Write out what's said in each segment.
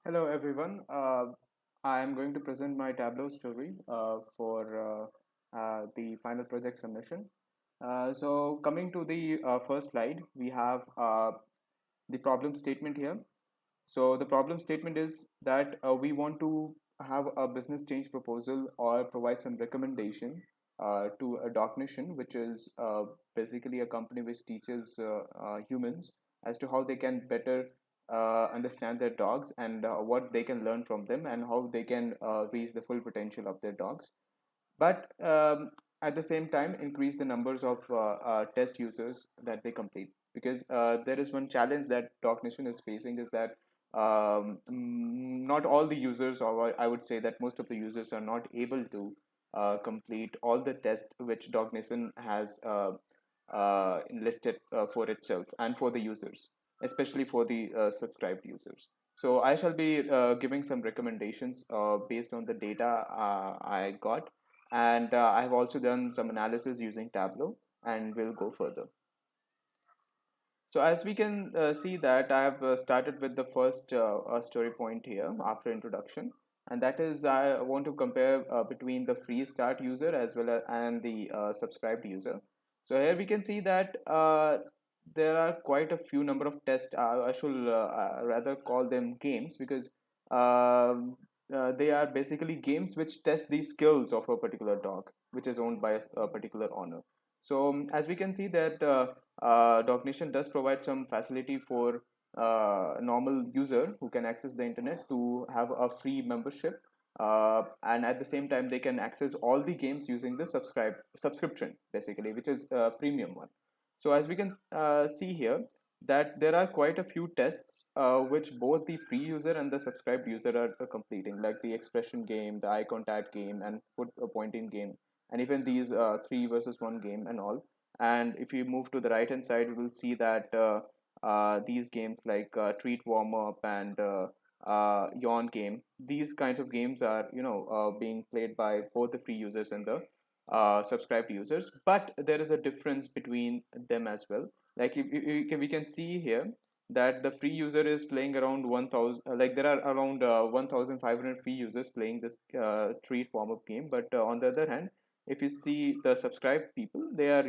Hello everyone. I am going to present my Tableau story for the final project submission. So coming to the first slide, we have the problem statement here. So the problem statement is that we want to have a business change proposal or provide some recommendation to a Dognition, which is basically a company which teaches humans as to how they can better understand their dogs and what they can learn from them and how they can reach the full potential of their dogs. But at the same time, increase the numbers of test users that they complete. Because there is one challenge that Dognition is facing is that not all the users, or I would say that most of the users are not able to complete all the tests which Dognition has enlisted for itself and for the users, especially for the subscribed users. So I shall be giving some recommendations based on the data I got, and I have also done some analysis using Tableau, and we'll go further. So as we can see that I have started with the first story point here after introduction, and that is I want to compare between the free start user as well as and the subscribed user. So here we can see that there are quite a few number of tests. I should rather call them games because they are basically games which test the skills of a particular dog, which is owned by a particular owner. So as we can see that Dognition does provide some facility for normal user who can access the internet to have a free membership, and at the same time they can access all the games using the subscription basically, which is a premium one. So as we can see here that there are quite a few tests which both the free user and the subscribed user are completing, like the expression game, the eye contact game, and foot pointing game, and even these three versus one game and all. And if you move to the right hand side, we will see that these games like treat warm up and yawn game, these kinds of games are being played by both the free users and the subscribed users. But there is a difference between them as well. Like we can see here that the free user is playing around 1000, like there are around 1500 free users playing this treat warm up game. But on the other hand, if you see the subscribed people, they are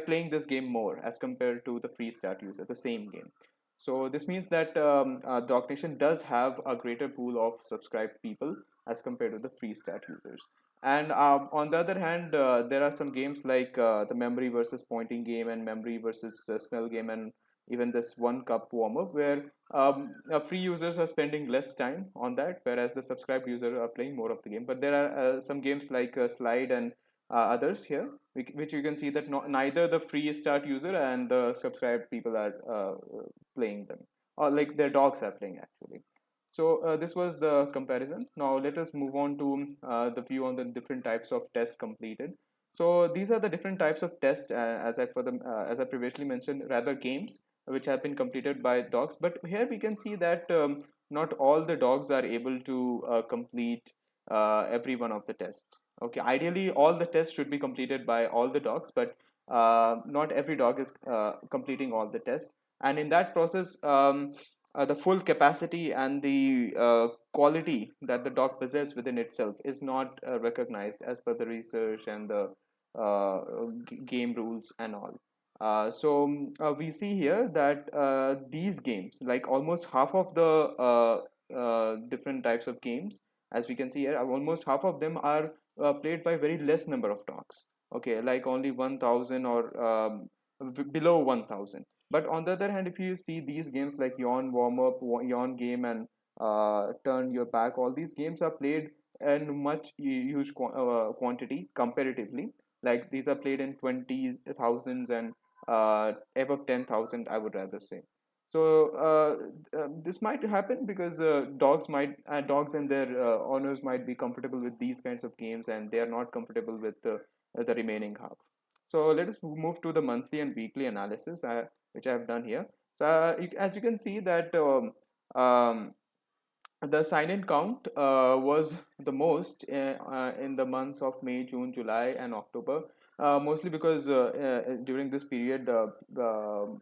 playing this game more as compared to the free start user, the same game. So this means that Dognition does have a greater pool of subscribed people as compared to the free start users. And on the other hand, there are some games like the memory versus pointing game and memory versus smell game, and even this one cup warm up, where free users are spending less time on that, whereas the subscribed users are playing more of the game. But there are some games like Slide and others here, which you can see that neither the free start user and the subscribed people are playing them, or like their dogs are playing actually. So this was the comparison. Now let us move on to the view on the different types of tests completed. So these are the different types of tests, as I previously mentioned, rather games which have been completed by dogs. But here we can see that not all the dogs are able to complete every one of the tests. Okay, ideally all the tests should be completed by all the dogs, but not every dog is completing all the tests. And in that process, the full capacity and the quality that the dog possesses within itself is not recognized as per the research and the game rules and all. We see here that these games, like almost half of the different types of games, as we can see here, almost half of them are played by very less number of dogs. Okay, like only 1000 or below 1000. But on the other hand, if you see these games like Yawn Warm Up, Yawn Game, and Turn Your Back, all these games are played in much huge quantity comparatively. Like these are played in 20 thousands and above 10,000, I would rather say. So this might happen because dogs and their owners might be comfortable with these kinds of games, and they are not comfortable with the remaining half. So let us move to the monthly and weekly analysis, which I have done here. So as you can see that the sign-in count was the most in the months of May, June, July, and October. Mostly because during this period,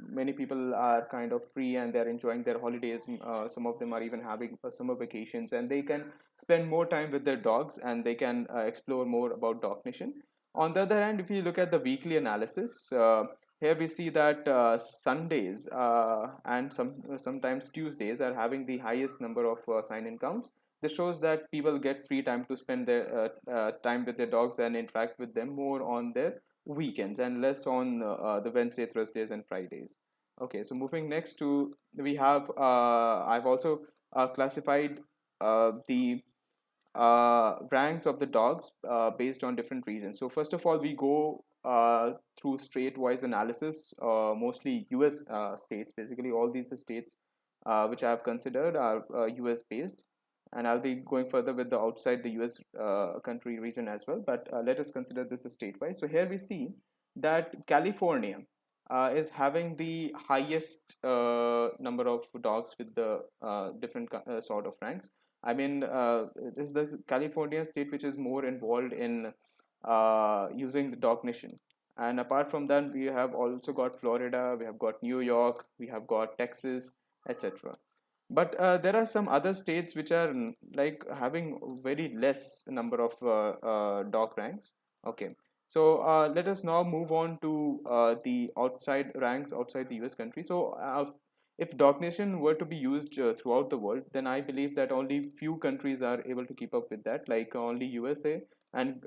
many people are kind of free and they're enjoying their holidays. Some of them are even having summer vacations, and they can spend more time with their dogs and they can explore more about Dog Nation. On the other hand, if you look at the weekly analysis, here we see that Sundays and sometimes Tuesdays are having the highest number of sign-in counts. This shows that people get free time to spend their time with their dogs and interact with them more on their weekends and less on the Wednesday, Thursdays, and Fridays. Okay, so moving next to, we have I've also classified the ranks of the dogs based on different regions. So first of all, we go through state-wise analysis, mostly U.S. States. Basically, all these states which I have considered are U.S. based, and I'll be going further with the outside the U.S. Country region as well. But let us consider this a state-wise. So here we see that California is having the highest number of dogs with the different sort of ranks. I mean, it is the California state which is more involved in using the Dog Nation. And apart from that, we have also got Florida, we have got New York, we have got Texas, etc. But there are some other states which are like having very less number of dog ranks. Okay, so let us now move on to the outside ranks outside the US country. So if Dog Nation were to be used throughout the world, then I believe that only few countries are able to keep up with that, like only USA and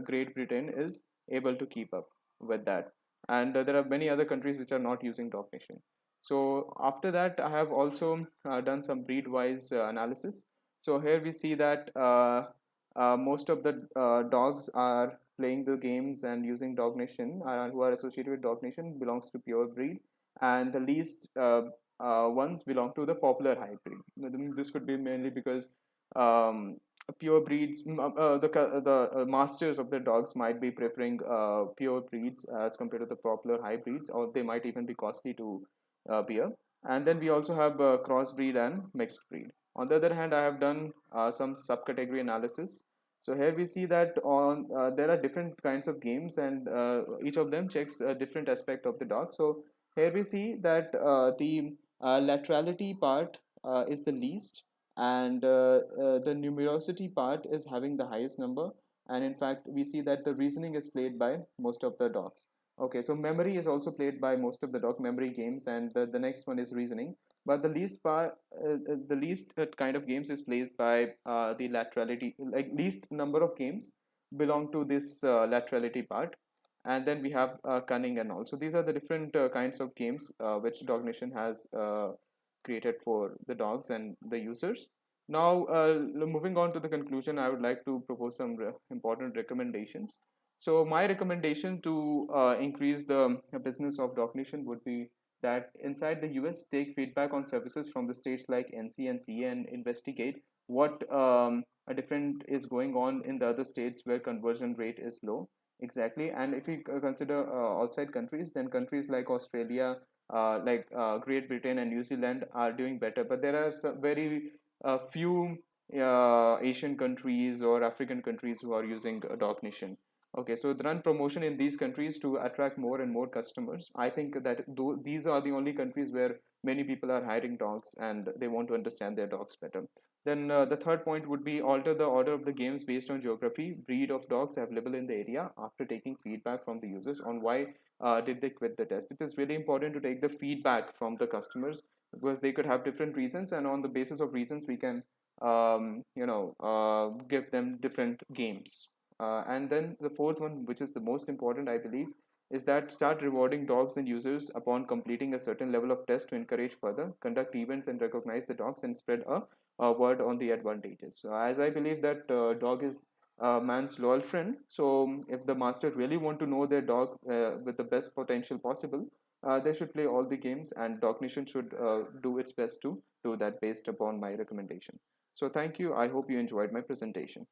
Great Britain is able to keep up with that. And there are many other countries which are not using Dog Nation. So after that, I have also done some breed-wise analysis. So here we see that most of the dogs are playing the games and using Dog Nation, who are associated with Dog Nation belongs to pure breed, and the least ones belong to the popular hybrid. This could be mainly because um, pure breeds, the masters of the dogs might be preferring pure breeds as compared to the popular hybrids, or they might even be costly to beer. And then we also have crossbreed and mixed breed. On the other hand, I have done some subcategory analysis. So here we see that on there are different kinds of games, and each of them checks a different aspect of the dog. So here we see that the laterality part is the least, and the numerosity part is having the highest number. And in fact, we see that the reasoning is played by most of the dogs. Okay, so memory is also played by most of the dog memory games, and the next one is reasoning. But the least kind of games is played by the laterality. Like least number of games belong to this laterality part, and then we have cunning and all. So these are the different kinds of games which Dog Nation has created for the dogs and the users. Now, moving on to the conclusion, I would like to propose some important recommendations. So my recommendation to increase the business of Dog Nation would be that inside the US, take feedback on services from the states like NC and CA and investigate what a different is going on in the other states where conversion rate is low. Exactly. And if we consider outside countries, then countries like Australia, Great Britain and New Zealand are doing better. But there are some very few Asian countries or African countries who are using Dog Nation. Okay, so run promotion in these countries to attract more and more customers. I think that these are the only countries where many people are hiring dogs and they want to understand their dogs better. Then the third point would be alter the order of the games based on geography, breed of dogs available in the area after taking feedback from the users on why did they quit the test. It is really important to take the feedback from the customers because they could have different reasons, and on the basis of reasons, we can give them different games. And then the fourth one, which is the most important, I believe, is that start rewarding dogs and users upon completing a certain level of test to encourage further, conduct events and recognize the dogs and spread a word on the advantages. So as I believe that dog is man's loyal friend, so if the master really want to know their dog with the best potential possible, they should play all the games, and Dog Nation should do its best to do that based upon my recommendation. So thank you. I hope you enjoyed my presentation.